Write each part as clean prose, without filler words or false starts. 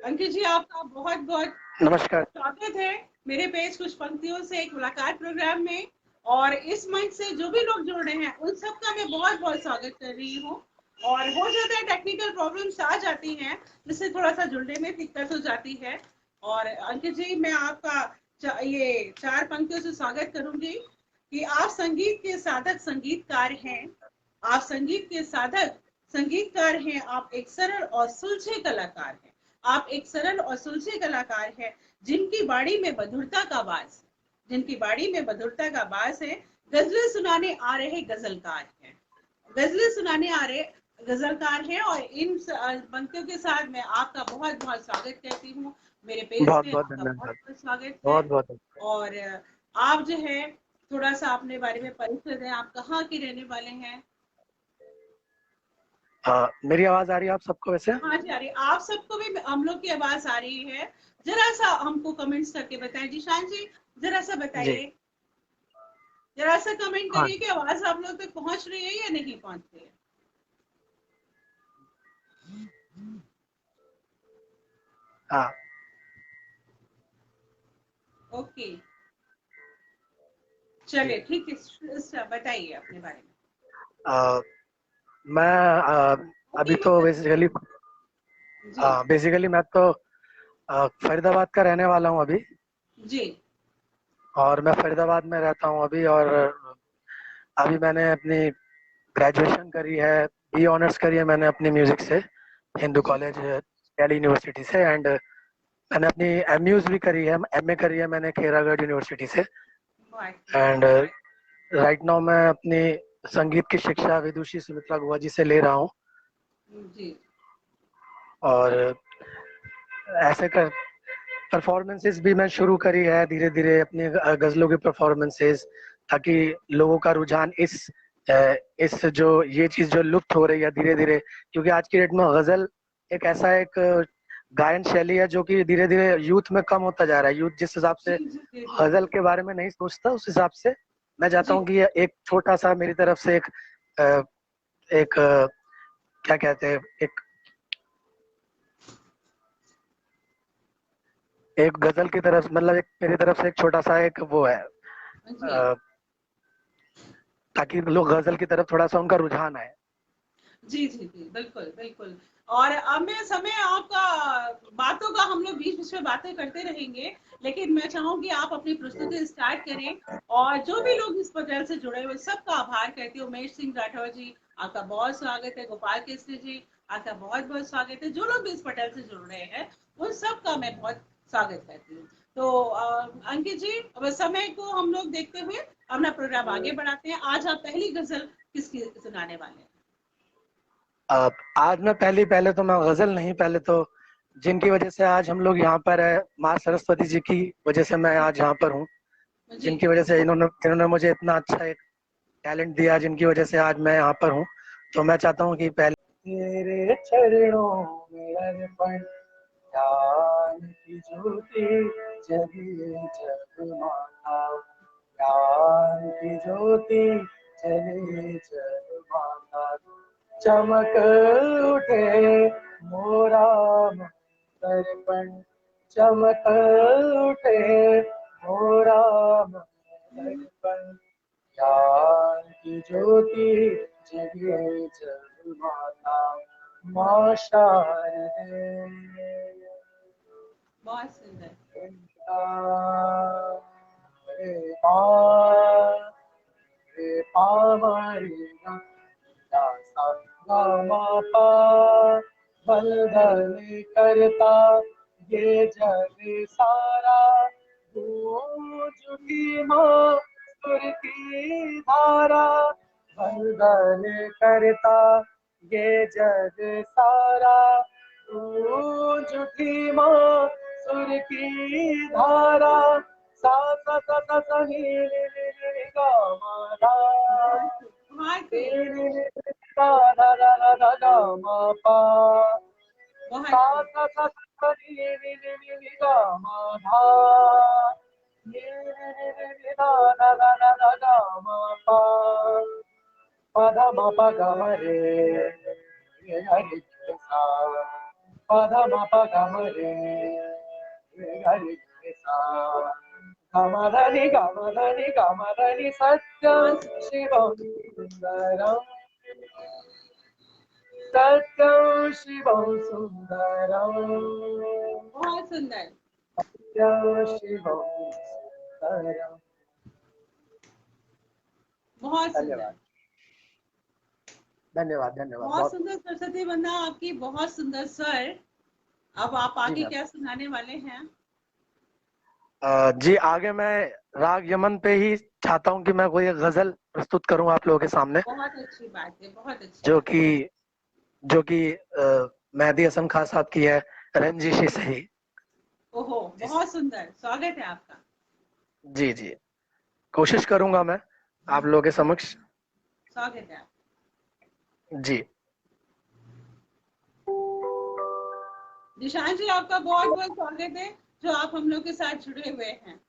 अंकित जी, आपका बहुत बहुत नमस्कार। स्वागत है मेरे पेज कुछ पंक्तियों से एक मुलाकात प्रोग्राम में। और इस मंच से जो भी लोग जुड़ रहे हैं उन सबका मैं बहुत बहुत स्वागत कर रही हूँ। और हो जाता है टेक्निकल प्रॉब्लम्स आ जाती हैं, जिससे थोड़ा सा जुड़ने में दिक्कत हो जाती है। और अंकित जी, मैं आपका ये 4 पंक्तियों से स्वागत करूंगी कि आप संगीत के साधक संगीतकार हैं। आप संगीत के साधक संगीतकार हैं। आप एक सरल और सुलझे कलाकार हैं। आप एक सरल और सुलझे कलाकार हैं, जिनकी बाड़ी में मधुरता का वास जिनकी बाड़ी में मधुरता का वास है। गजलें सुनाने आ रहे गजलकार हैं। गजलें सुनाने आ रहे गजलकार हैं। और इन पंक्तियों के साथ मैं आपका बहुत बहुत स्वागत करती हूँ। मेरे पेज बहुत में बहुत आपका बहुत धन्यवाद। बहुत स्वागत है। बहुत बहुत धन्यवाद। और आप जो है, थोड़ा सा अपने बारे में परिचय दें। आप कहाँ के रहने वाले हैं? मेरी आवाज आ रही है आप सबको वैसे? हाँ जी, आ रही। आप सबको भी हम लोग की आवाज आ रही है। जरा सा हमको कमेंट्स करके बताएं। जीशान जी, जरा सा जी। बताइए। जरा सा कमेंट हाँ करिए कि आवाज आप लोग तक पहुंच रही है या नहीं पहुंच रही है। हाँ। ओके, चलिए ठीक है। बताइए अपने बारे में। आ, मैं ओके अभी तो मतलब जी। बेसिकली मैं तो फरीदाबाद का रहने वाला हूँ अभी। जी। और मैं फरीदाबाद में रहता हूँ अभी। और अभी मैंने अपनी ग्रेजुएशन करी है, बी ऑनर्स करी है मैंने अपनी म्यूजिक से, हिंदू जी। कॉलेज दिल्ली यूनिवर्सिटी से। एंड मैंने अपनी एमयूज भी करी है, एमए करी है मैंने खेरागढ़ यूनिवर्सिटी से। एंड राइट नाउ मैं अपनी संगीत की शिक्षा विदुषी सुमित्रा गुहा जी से ले रहा हूँ। जी। और ऐसे कर परफॉर्मेंसेस भी मैं शुरू करी है धीरे धीरे अपनी गजलों की परफॉर्मेंसेस, ताकि लोगों का रुझान इस जो ये चीज जो लुप्त हो रही है धीरे धीरे। क्योंकि आज की डेट में गजल एक ऐसा एक गायन शैली है जो कि धीरे धीरे यूथ में कम होता जा रहा है। यूथ जिस हिसाब जी। से जी। जी। जी। गजल के बारे में नहीं सोचता, उस हिसाब से मैं चाहता जी। हूँ कि ये एक छोटा सा मेरी तरफ से अ, एक क्या कहते हैं, एक गजल की तरफ, मतलब एक मेरी तरफ से एक छोटा सा एक वो है, जी। ताकि लोग गजल की तरफ थोड़ा सा उनका रुझान आए। जी। जी। जी, बिल्कुल बिल्कुल। और अब मैं समय आपका बातों का, हम लोग बीच बीच में बातें करते रहेंगे, लेकिन मैं चाहूंगी आप अपनी प्रस्तुति स्टार्ट करें। और जो भी लोग इस पटेल से जुड़े हुए सबका आभार कहती हूँ। उमेश सिंह राठौर जी, आपका बहुत स्वागत है। गोपाल केसरी जी, आपका बहुत बहुत स्वागत है। जो लोग भी इस पटेल से जुड़ रहे हैं उन सबका मैं बहुत स्वागत करती हूँ। तो अंकित जी, अब समय को हम लोग देखते हुए अपना प्रोग्राम आगे बढ़ाते हैं। आज आप पहली गजल किसकी सुनाने वाले हैं? आज मैं पहले तो मैं गजल नहीं, पहले तो जिनकी वजह से आज हम लोग यहाँ पर है, माँ सरस्वती जी की वजह से मैं आज यहाँ पर हूँ। जी। जिनकी वजह से इन्होंने इन्होंने मुझे इतना अच्छा एक टैलेंट दिया, जिनकी वजह से आज मैं यहाँ पर हूँ। तो मैं चाहता हूँ कि पहले तेरे चरणों में अर्पण, ज्ञान की ज्योति जगी जगमाता, ज्ञान की ज्योति जगी जगमाता, चमक उठे मोरा मन दर्पण, चमक उठे मोरा मन दर्पण, ज्ञान की ज्योति जगे जगमाता, माँ शारदे। बहुत सुंदर। रे माँ, रे पावरी सा गा मा पा, बंधन करता ये जग सारा, गूंज उठी माँ सुर की धारा, बंधन करता ये जग सारा, गूंज उठी माँ सुर की धारा, सा सा सा सा सा नी नी नी नी गा मा धा, बहुत नी खूब। नी नी गा धा धा धा धा गा मा पा, बहुत सा खूब। सा सा सा नी नी नी नी नी गा मा धा, नी नी नी नी नी धा धा धा धा धा गा मा पा, पा धा मा पा गा मा रे, रे हरि सा, पाधा मापा गमरे गरि सा गमधनि सत्यं शिवं सुन्दरम् सत्यं शिवं सुन्दरम् बहुत सुंदर। सत्यं शिवं सुन्दरम्। बहुत सुंदर। धन्यवाद धन्यवाद बहुत सुंदर सरस्वती वंदना आपकी, बहुत सुंदर स्वर। अब आप जी आगे मैम। क्या सुनाने वाले हैं? जी आगे मैं राग यमन पे ही चाहता हूँ कि मैं कोई एक गजल प्रस्तुत करूँ आप लोगों के सामने, बहुत अच्छी बात है, बहुत अच्छी जो बात कि जो कि मेहदी हसन खान साहब की है, रंजिशी सही। है। ओहो, बहुत सुंदर, स्वागत है आपका। जी जी, कोशिश करूंगा मैं आप लोगों के समक्ष। स्वागत है। जी निशांत जी, आपका बहुत बहुत स्वागत है, जो आप हम लोग के साथ जुड़े हुए हैं।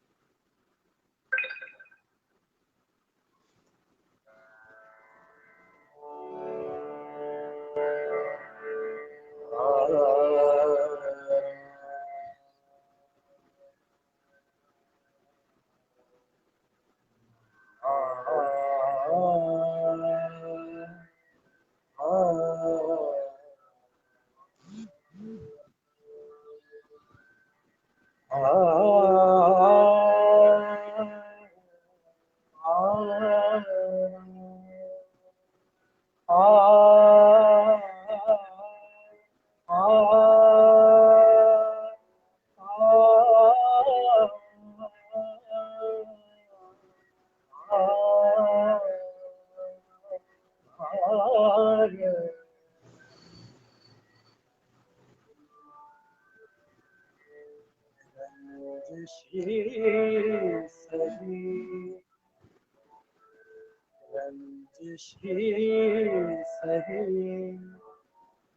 सही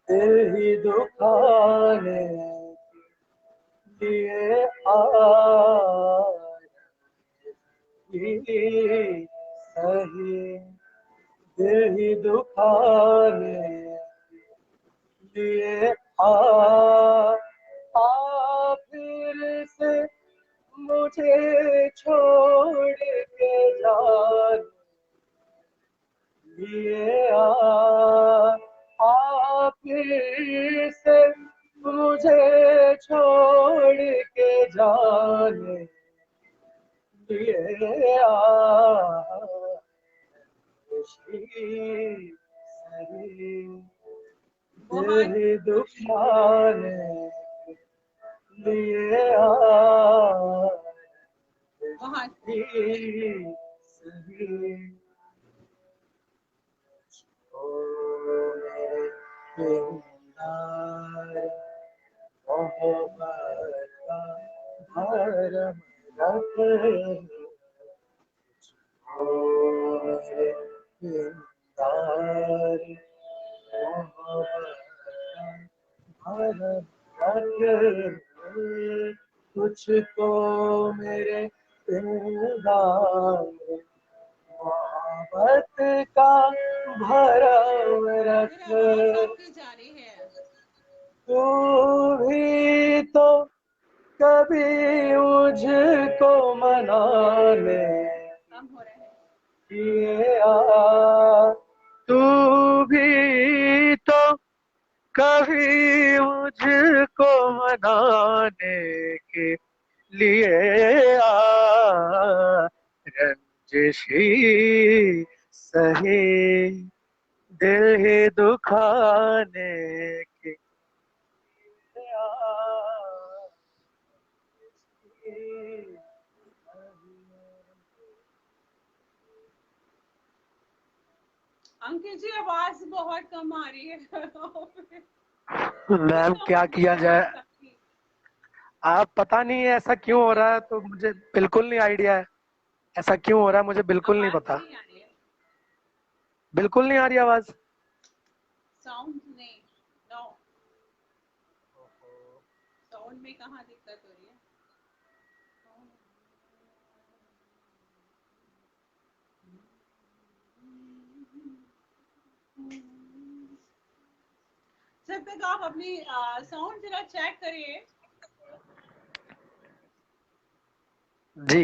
दिल ही दुखाने लिए सही दिल ही दुखाने लिए फिर से मुझे छोड़ के जाने लिए फिर से मुझे छोड़ के जाने लिए सही बहुत दिल दुखाने लिए बहुत सही प्यार मोहब्बत का भरम रख मेरे प्यार मोहब्बत का भरम रख तुझको मेरे प्यार मोहब्बत का भरम रख फिर आवाज आपकी जा रही है। तू भी तो कभी मुझको मनाने कम हो रहा है। किए तू भी तो कभी मुझको मनाने के लिए रंजिशी सही दिल ही दुखाने के अंकित जी, आवाज बहुत कम आ रही है। मैम क्या किया जाए, आप पता नहीं है ऐसा क्यों हो रहा है, तो मुझे बिल्कुल नहीं आइडिया है ऐसा क्यों हो रहा है, मुझे बिल्कुल नहीं आवाज पता, नहीं आ रही है। बिल्कुल नहीं आ रही आवाज। साउंड नहीं, नो, साउंड में कहाँ दिक्कत हो रही है? जब तक आप अपनी साउंड जरा चेक करिए। जी।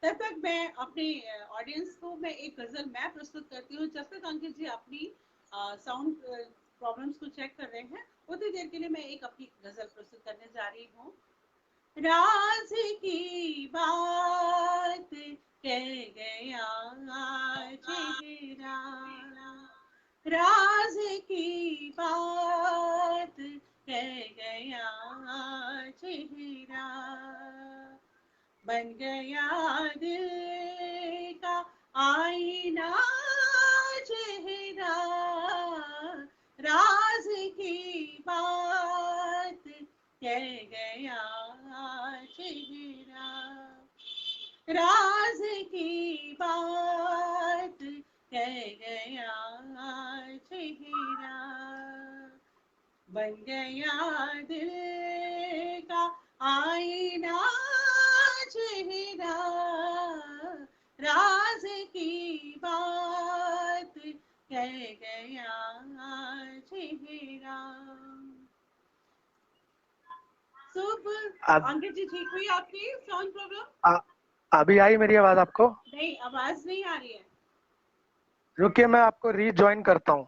तब तक मैं अपने ऑडियंस को मैं एक गजल मैं प्रस्तुत करती हूँ। जब तक अंकित जी अपनी साउंड प्रॉब्लम्स को चेक कर रहे हैं, उतनी देर के लिए मैं एक अपनी गजल प्रस्तुत करने जा रही हूँ। राज की बात कह गया चेहरा, राज की बात कह गया चेहरा, बन गया दिल का आईना चेहरा, राज की बात कह गया चेहरा, राज की बात कह गया चेहरा, बन गया दिल का आईना चेहरा, राज की बात कह गया चेहरा। अब अंकित जी ठीक हुई आपकी साउंड प्रॉब्लम? अभी आई मेरी आवाज आपको? नहीं, आवाज नहीं आ रही है। रुकिए, मैं आपको रीजॉइन करता हूँ।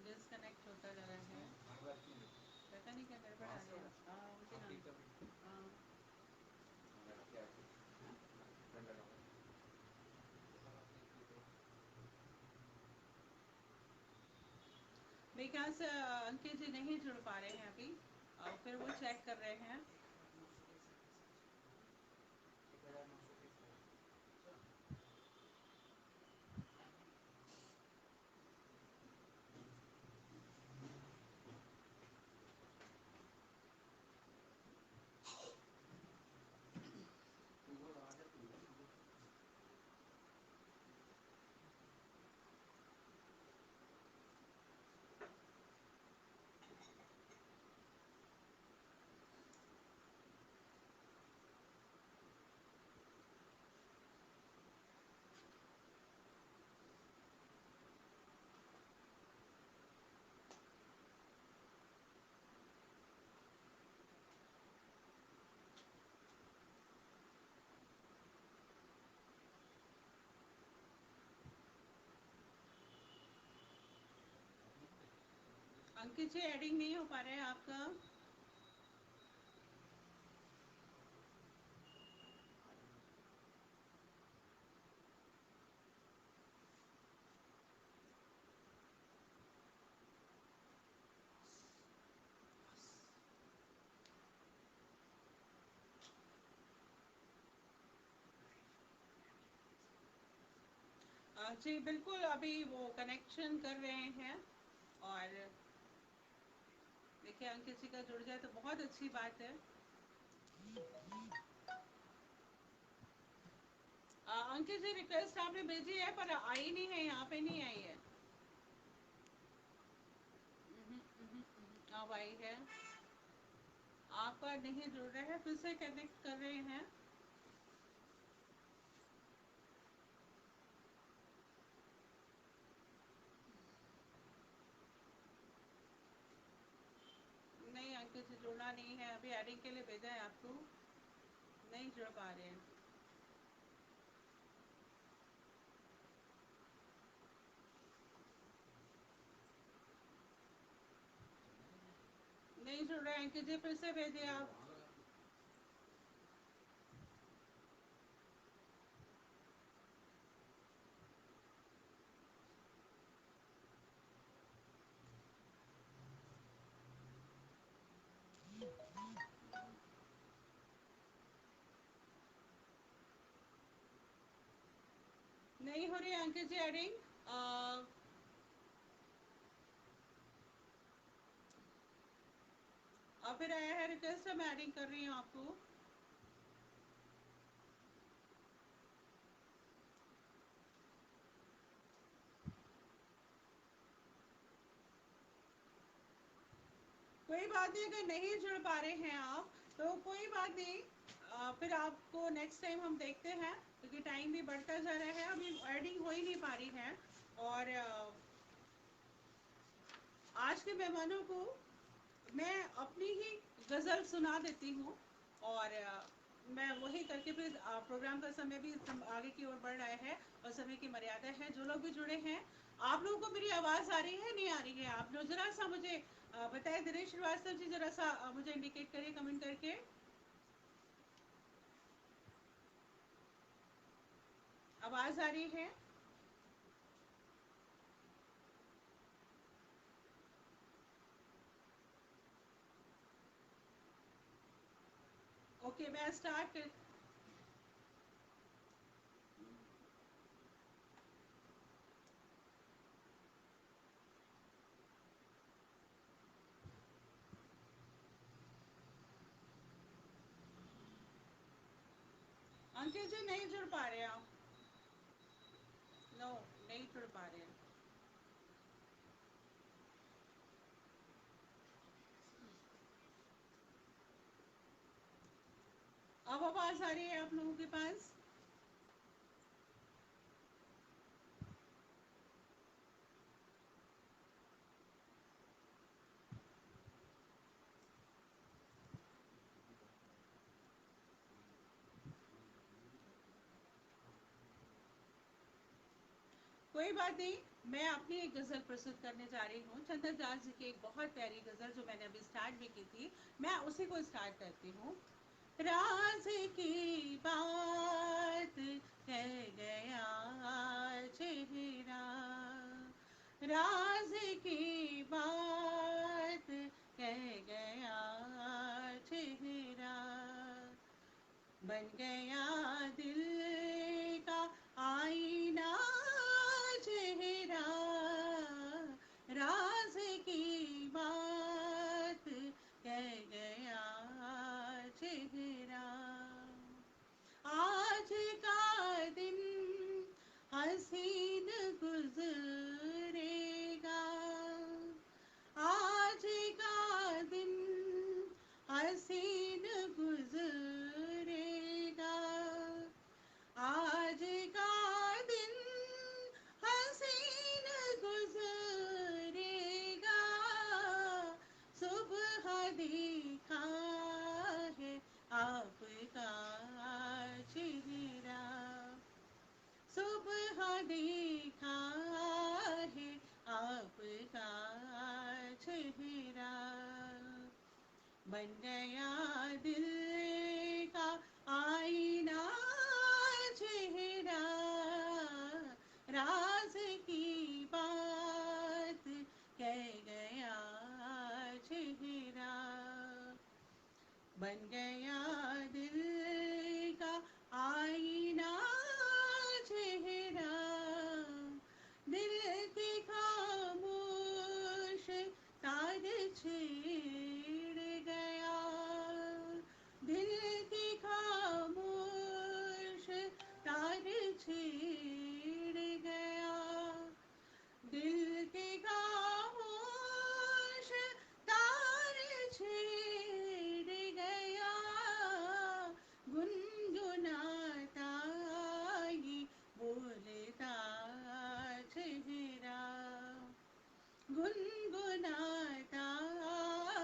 डिस्कनेक्ट होता जा रहा है, पता नहीं क्या गड़बड़ आ रही है। मेरे ख्याल से अंकित जी नहीं जुड़ पा रहे हैं अभी, और फिर वो चेक कर रहे हैं। अंकित जी एडिंग नहीं हो पा रहे हैं आपका। जी बिल्कुल, अभी वो कनेक्शन कर रहे हैं, और देखिए अंकित जी का जुड़ जाए तो बहुत अच्छी बात है। अंकित जी रिक्वेस्ट आपने भेजी है पर आई नहीं है, यहाँ पे नहीं आई है। अब आई है, आपका नहीं जुड़ रहे हैं, फिर से कनेक्ट कर रहे हैं। नहीं, अंकित जी जुड़ना नहीं है, अभी एडिंग के लिए भेजा है आपको, नहीं जुड़ पा रहे हैं। नहीं जुड़ रहे हैं अंकित जी, फिर से भेजिए आप। नहीं हो रही है अंकित जी एडिंग। और फिर आया है रिक्वेस्ट, मैं एडिंग कर रही हूँ आपको। कोई बात नहीं, अगर नहीं जुड़ पा रहे हैं आप तो कोई बात नहीं, फिर आपको नेक्स्ट टाइम हम देखते हैं, क्योंकि टाइम भी बढ़ता जा रहा है, अभी एडिंग हो ही नहीं पा रही है। और आज के मेहमानों को मैं अपनी ही गज़ल सुना देती हूँ, और मैं वही करके फिर प्रोग्राम का समय भी आगे की ओर बढ़ रहा है और समय की मर्यादा है। जो लोग भी जुड़े हैं, आप लोगों को मेरी आवाज़ आ रही है नहीं आ रही है, आप लोग जरा सा मुझे बताएं। दिनेश श्रीवास्तव जी जरा सा मुझे इंडिकेट करिए कमेंट करके। आवाज़ आ रही है? ओके, मैं स्टार्ट कर। अंकित जी नहीं जुड़ पा रहे आप? नो, नहीं जुड़ पा रहे हैं। अब आवाज़ आ रही है आप लोगों के पास? कोई बात नहीं, मैं अपनी एक गज़ल प्रस्तुत करने जा रही हूँ। चंदन दास जी की एक बहुत प्यारी गज़ल जो मैंने अभी स्टार्ट भी की थी, मैं उसी को स्टार्ट करती हूँ। राज की बात कह गया चेहरा, राज की बात कह गया चेहरा, बन गया दिल का आईना चेहरा, राज की बात कह गया चेहरा। आज का दिन हसीन गुजरेगा, आज का दिन हसीन गुजरेगा, आज का दिन हसीन गुजरेगा, सुबह देखा है आपका चेहरा, सुबह देखा है आपका चेहरा, बन गया दिल का आईना चेहरा, राज की बात कह गया चेहरा, बन गया दिल का आईना चेहरा, दिल की खामोश तार छेड़ गया, दिल की खामोश तार छेड़ गया, दिल के खामोश तार छेड़ गया, गुनगुनाता ये बोलता चेहरा, गुनगुनाता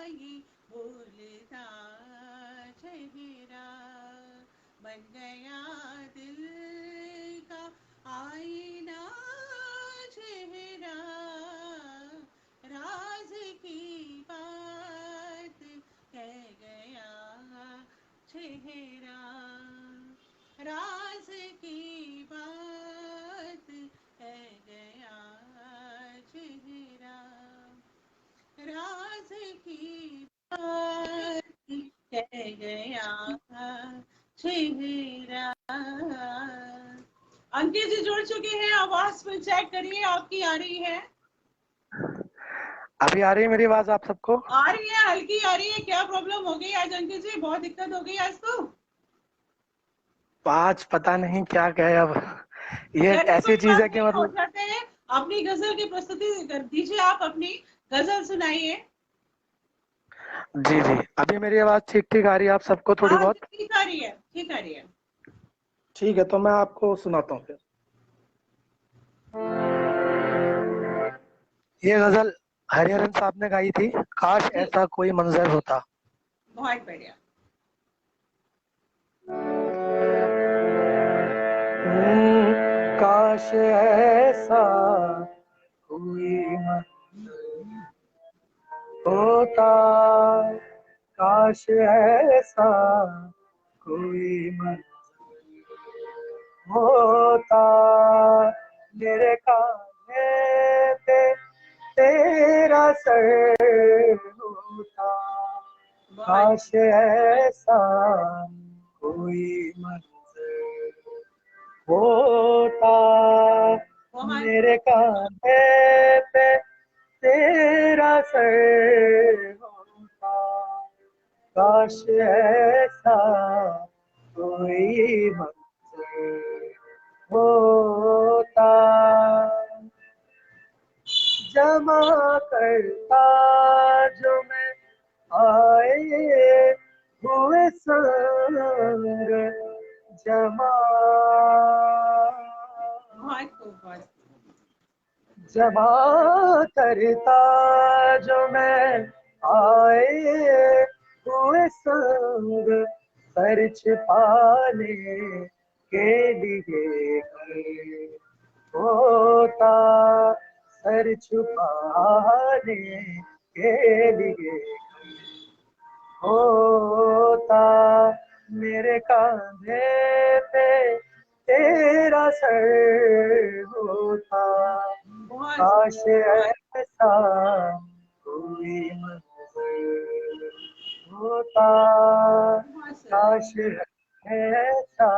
ये बोलता चेहरा, बन गया दिल का आईना चेहरा, राज की बात कह गया चेहरा, राज की बात कह गया चेहरा, राज की बात कह गया चेहरा। अंकित जी जुड़ चुके हैं, आवाज फिर चेक करिए आपकी आ रही है। अभी आ रही है मेरी आवाज आप सबको? आ रही है, हल्की आ रही है। क्या प्रॉब्लम हो गई आज अंकित जी, बहुत दिक्कत हो गई आज तो। आज पता नहीं क्या कहे अब। ये चलिए ऐसी कोई चीज बात है कि नहीं, हो मतलब जाते हैं। अपनी गजल की प्रस्तुति कर दीजिए, आप अपनी गजल सुनाइए। जी जी, अभी मेरी आवाज ठीक ठीक आ रही है आप सबको थोड़ी हाँ बहुत? ठीक आ रही है, ठीक आ रही है। ठीक है, तो मैं आपको सुनाता हूँ फिर। ये गजल हरिहरन साहब ने गाई थी, काश जी, ऐसा कोई मंजर होता। बहुत बढ़िया। काश ऐसा कोई मंजर होता, काश ऐसा कोई मंजर होता, मेरे कांधे पे तेरा सर होता, बहुत काश ऐसा कोई मंजर होता, बहुत मेरे कांधे पे तेरा सर होता, काश ऐसा कोई मंजर होता, जमा करता जो मैं आए हुए संग, जमा बहुत खूब, बहुत जमा करता जो मैं आए हुए संग, सर छिपाने के लिए घर होता, सर छुपाने के लिए होता, मेरे कांधे पे तेरा सर होता, बहुत काश ऐसा कोई मंजर होता, बहुत सुंदर। काश ऐसा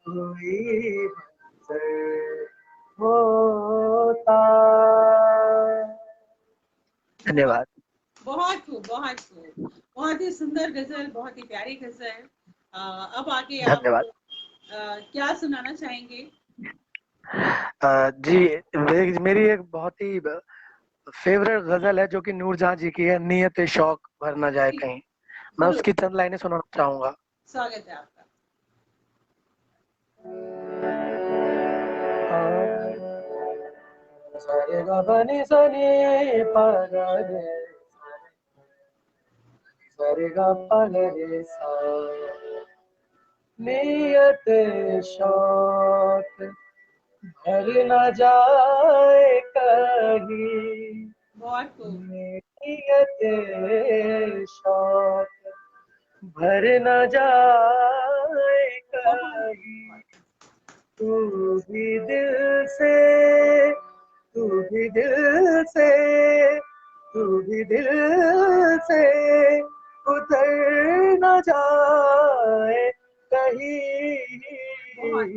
कोई मंजर होता। धन्यवाद। बहुत खूब, बहुत खूब। बहुत ही सुंदर गजल, बहुत ही प्यारी गजल। अब आगे आप धन्यवाद। क्या सुनाना चाहेंगे? जी, मेरी एक बहुत ही फेवरेट गजल है जो कि नूरजहां जी की है, नियत शौक भर ना जाए जी, कहीं। मैं जरूर। उसकी चंद लाइनें सुनाना चाहूंगा। स्वागत है आपका। सारे गा बनी सनी पागा रे, सारे गा पागा रे सा, नियत शौक भर न जाए कहीं, बहुत खूब। नियत शौक भर न जाए बहुत कहीं, तू भी दिल से, तू भी दिल से, तू भी दिल से उतर न जाए कहीं, बहुत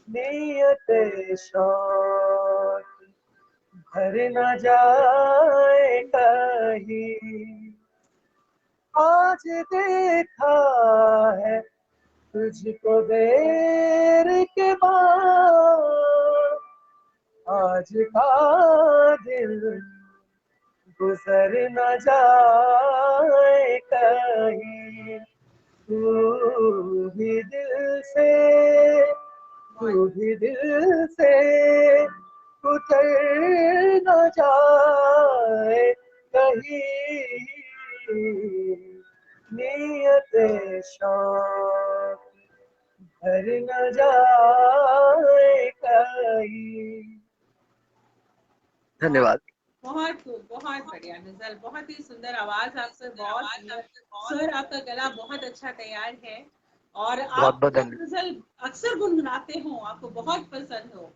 नियत शौक भर न जाए कहीं, आज देखा है तुझको देर के बाद, आज का दिल गुजर न जाए कहीं, तू भी दिल से, बहुत तू भी दिल से उतर न जाए कहीं, नियत शौक भर न जाए कहीं। धन्यवाद। बहुत खूब, बहुत बढ़िया गजल, बहुत ही सुंदर आवाज आपसे, बहुत सुंदर स्वर, आपका गला बहुत अच्छा तैयार है। और बहुत आप बहुत जो धन्यवाद। गजल अक्सर गुनगुनाते हो, आपको बहुत पसंद हो,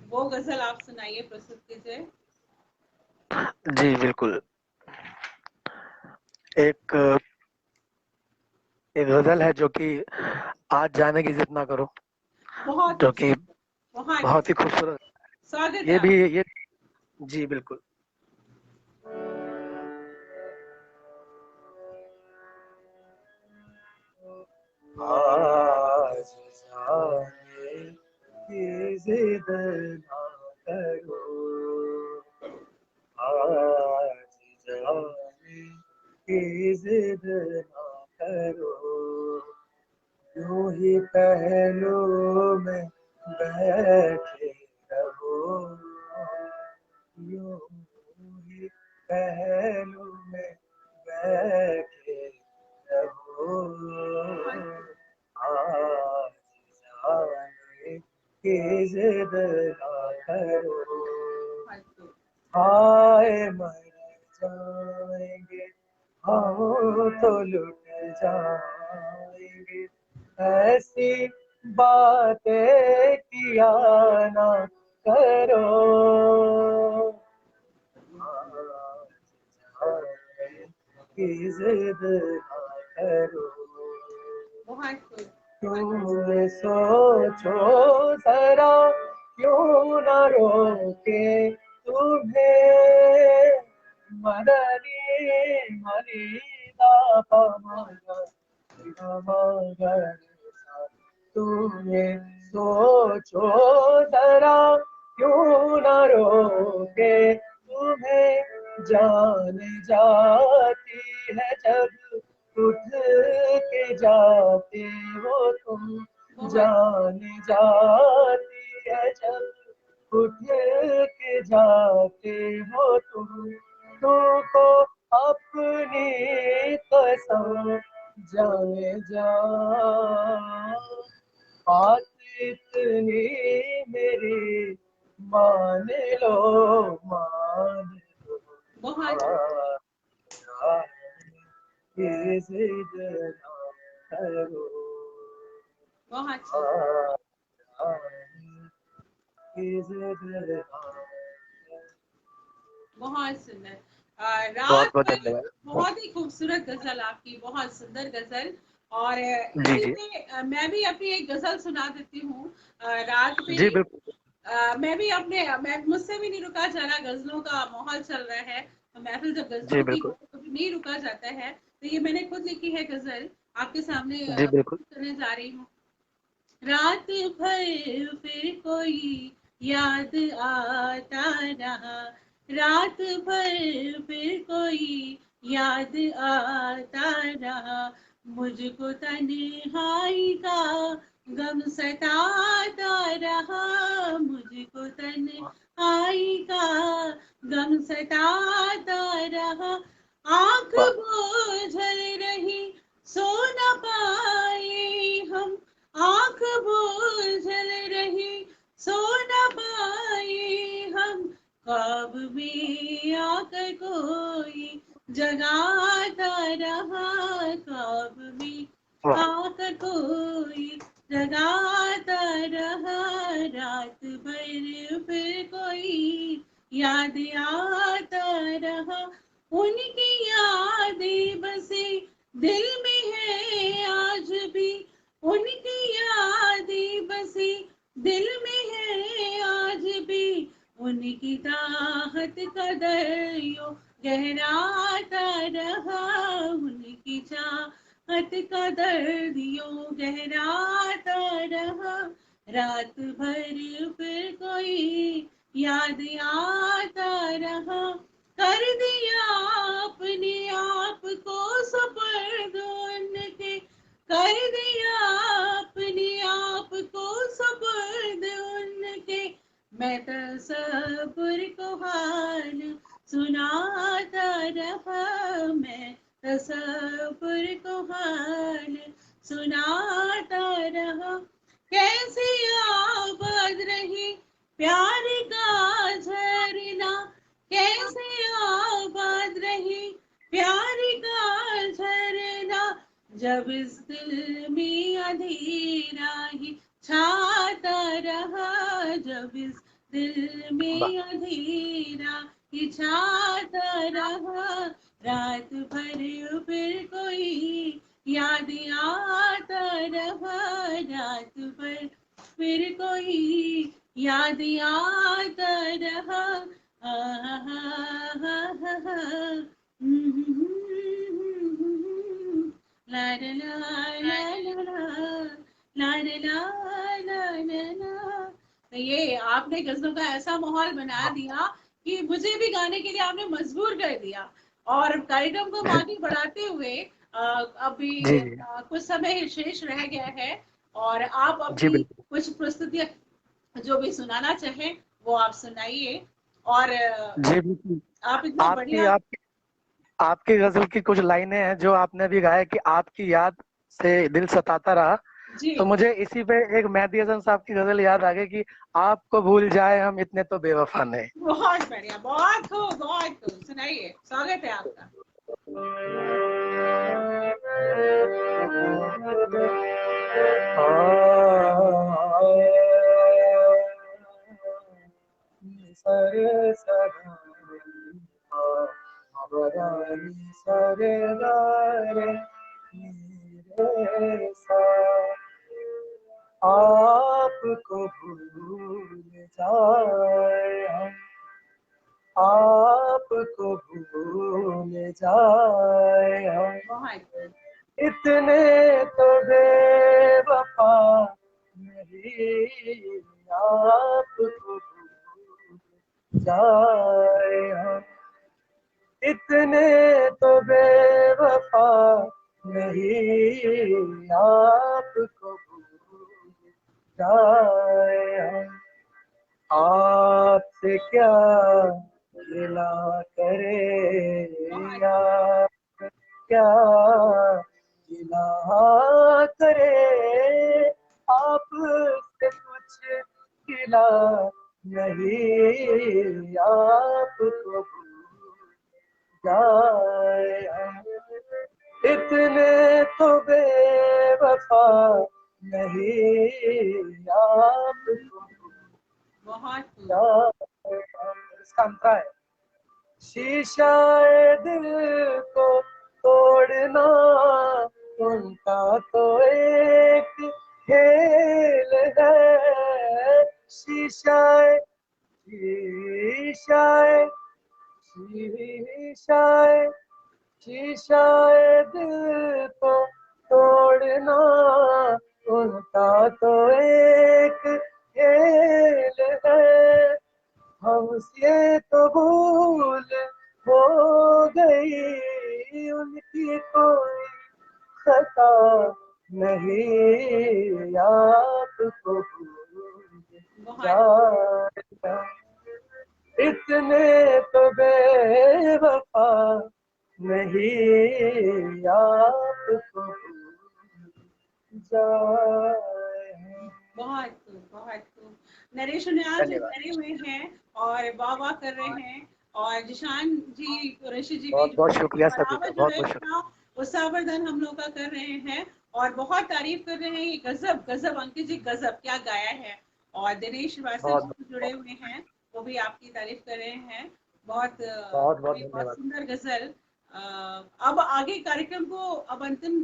वो गजल आप सुनाइए, प्रस्तुत कीजिए। जी बिल्कुल। एक एक गजल है जो कि आज जाने की जिद ना करो, बहुत जो कि खूबसूरत, बहुत ही खूबसूरत। स्वागत ये है भी आपका। ये जी बिल्कुल। आज जाने की जिद ना करो, आज जाने की जिद ना करो, यूं ही पहलू में बैठे रहो, यूं ही पहलू में बैठे रहो, आज जाने की जिद ना करो, हाय मर जाएंगे हम तो लुट जाएंगे, ऐसी बातें किया ना करो, आज जाने की जिद ना करो, तुम सोचो जरा क्यों न रोके तुम्हें, मदनी मनीदा पमगा मगर सा, तुम्हें सोचो जरा क्यों न रोके तुम्हें, जान जाती है जब उठ के जाते हो तुम, जान जाती है जब उठ के जाते हो तुम, तुमको अपनी कसम जाने जा, बात इतनी मेरी मान लो, मान लो, बहुत ये जिद ना करो, बहुत ये जिद ना करो। बहुत सुंदर। बहुत रात बहुत पर धन्यवाद। बहुत ही खूबसूरत गजल आपकी, बहुत सुंदर गजल। और जी इसी जी से मैं भी अपनी एक गजल सुना देती हूँ। रात पे जी बिल्कुल। मैं भी मैं मुझसे भी नहीं रुका जा रहा, गजलों का माहौल चल रहा है, तो महफिल जब जी गजलों की हो बिल्कुल। तो भी नहीं रुका जाता है। तो ये मैंने खुद लिखी है गजल, आपके सामने जी बिल्कुल। करने जा रही हूँ। रात भर फिर कोई याद आता रहा, रात भर फिर कोई याद आता रहा, मुझको तन्हाई का गम सताता रहा, मुझको तन्हाई का गम सताता रहा, आंख वाह। बोझल रही सो न पाए हम, आंख बोझल रही सो न पाए हम, ख्वाब में आकर कोई जगाता रहा, ख्वाब में वाह। आकर कोई जगाता रहा, रात भर फिर कोई याद आता रहा, उनकी यादें बसे दिल में है आज भी, उनकी यादें बसी दिल में है आज भी, उनकी चाहत का दरियो गहराता रहा, उनकी चाहत का दरियो गहराता रहा, रात भर फिर कोई याद आता रहा, कर दिया अपने आप को सुपर्द उनके, कर दिया अपने आप को सुपर्द उनके, मैं तसब्बुर को हाल सुनाता रहा, मैं तसब्बुर को हाल सुनाता रहा, कैसे आबाद रही प्यार का झरना, कैसे आबाद रही प्यार का झरना, जब इस दिल में अंधेरा ही छाता रहा, जब इस दिल वाह। में अंधेरा ही छाता रहा, रात भर फिर कोई याद आता रहा, रात भर फिर कोई याद आता रहा ला ला ला ला ला ला ला ला ला। तो ये आपने गजलों का ऐसा माहौल बना दिया कि मुझे भी गाने के लिए आपने मजबूर कर दिया। और कार्यक्रम को आगे बढ़ाते हुए अभी जी जी कुछ समय शेष रह गया है और आप जी अपनी बिल्कुल। कुछ प्रस्तुतियां जो भी सुनाना चाहें वो आप सुनाइए। और जी बिल्कुल। आप इतना आपकी बढ़िया। आपकी आपकी गजल की कुछ लाइनें हैं जो आपने भी गाया कि आपकी याद से दिल सताता रहा। जी तो मुझे इसी पे एक मेहदी हसन साहब की गजल याद आ गई कि आपको भूल जाए हम इतने तो बेवफा नहीं। बहुत बढ़िया, बहुत खूब, बहुत खूब, सुनाइए, स्वागत है आपका। सरे सरे सरे रे मेरे सा आपको भूल जाए हम, आपको भूल जाए हम बहुत खूब। इतने तो बेवफा नहीं, आपको भूल जाए हम इतने तो बेवफा नहीं, आपको भूल जाए हम आपसे क्या गिला करे बहुत यार, क्या गिला करे आपसे कुछ गिला नहीं, आपको भूल जाए हम इतने तो बेवफा नहीं, आपको भूल बहुत खूब। जाए हम। इसका अंतरा है शीशा दिल को तोड़ना उनका तो एक खेल है शीशा शीशा शीशा शीशा दिल को तोड़ना उनका तो एक खेल है हमसे तो भूल हो गई उनकी कोई खता नहीं, आपको भूल बहुत जाए इतने तो बेवफा नहीं, आपको भूल जाए। बहुत खूब, बहुत खूब। नरेश उनियाल जी धन्यवाद। ठहरे हुए हैं और वाह वाह कर रहे हैं। और जिशान जी कुरैशी जी भी बहुत बहुत जुड़े हैं, शुक्रिया सभी बराबर का, बहुत जुड़े बहुत शुक्रिया। अपना उत्साहवर्धन हम लोग का कर रहे हैं। और बहुत तारीफ कर रहे हैं, ये गजब गजब, अंकित जी गजब क्या गाया है। और दिनेश श्रीवास्तव बहुत जी भी जुड़े हुए हैं, वो भी आपकी तारीफ कर रहे हैं। बहुत बहुत बहुत बहुत धन्यवाद। सुंदर गजल। अब आगे कार्यक्रम को अब अंतिम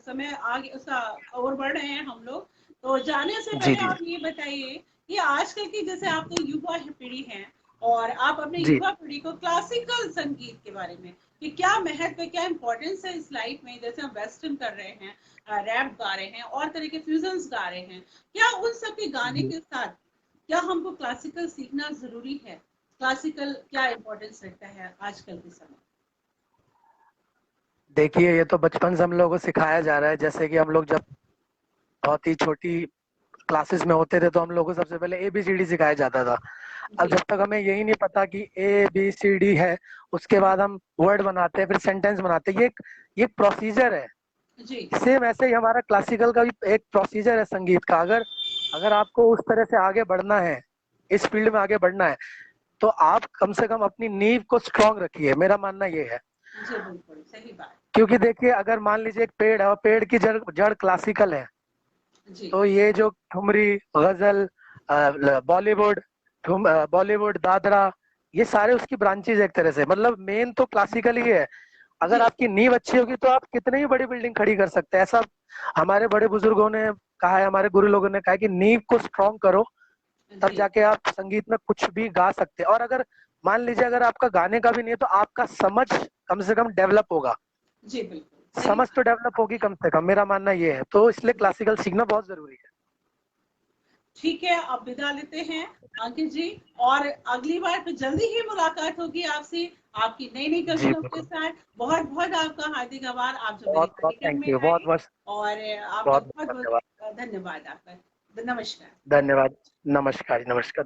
समय आगे उसका और बढ़ रहे हैं हम लोग। तो जाने से जी पहले जी आप ये बताइए कि आजकल की, जैसे आप तो युवा पीढ़ी हैं और आप अपने जी युवा पीढ़ी को क्लासिकल संगीत के बारे में कि क्या महत्व है, क्या इंपॉर्टेंस है इस लाइफ में, जैसे हम वेस्टर्न कर रहे हैं, रैप गा रहे हैं और तरह के फ्यूजन्स गा रहे हैं, क्या उन सब के गाने जी। के साथ क्या हमको क्लासिकल सीखना जरूरी है? क्लासिकल क्या इंपॉर्टेंस रखता है आजकल के समय? देखिए ये तो बचपन से हम लोगों को सिखाया जा रहा है, जैसे कि हम लोग जब बहुत ही छोटी क्लासेस में होते थे तो हम लोगों को सबसे पहले ABCD सिखाया जाता था। अब जी जब तक हमें यही नहीं पता कि ABCD है, उसके बाद हम वर्ड बनाते हैं, फिर सेंटेंस बनाते हैं, ये प्रोसीजर है। जी सेम ऐसे ही हमारा क्लासिकल का भी एक प्रोसीजर है संगीत का। अगर अगर आपको उस तरह से आगे बढ़ना है, इस फील्ड में आगे बढ़ना है, तो आप कम से कम अपनी नींव को स्ट्रांग रखिए, मेरा मानना ये है। जी बिल्कुल सही बात। क्योंकि देखिए अगर मान लीजिए एक पेड़ है और पेड़ की जड़ जड़ क्लासिकल है, जी तो ये जो ठुमरी, गजल, बॉलीवुड, बॉलीवुड, दादरा, ये सारे उसकी ब्रांचेज एक तरह से, मतलब मेन तो क्लासिकल ही है। अगर जी आपकी नींव अच्छी होगी तो आप कितनी ही बड़ी बिल्डिंग खड़ी कर सकते हैं। ऐसा हमारे बड़े बुजुर्गों ने कहा है, हमारे गुरु लोगों ने कहा है कि नींव को स्ट्रांग करो, तब जी जाके आप संगीत में कुछ भी गा सकते हैं। और अगर मान लीजिए अगर आपका गाने का भी नहीं है तो आपका समझ कम से कम डेवलप होगा। जी, बिल्कुल सही समझ तो बात। डेवलप होगी कम से कम, मेरा मानना ये है। तो इसलिए क्लासिकल सीखना बहुत जरूरी है। ठीक है, अब विदा लेते हैं अंकित जी, और अगली बार फिर जल्दी ही मुलाकात होगी आपसे, आपकी नई नई जी गजलों के बिल्कुल। साथ। बहुत बहुत आपका हार्दिक आभार, आप जो मेरे बहुत बहुत कार्यक्रम थैंक में यू, आए। बहुत बहुत और आपका बहुत बहुत बहुत धन्यवाद। बहुत धन्यवाद आपका। नमस्कार। धन्यवाद। नमस्कार नमस्कार।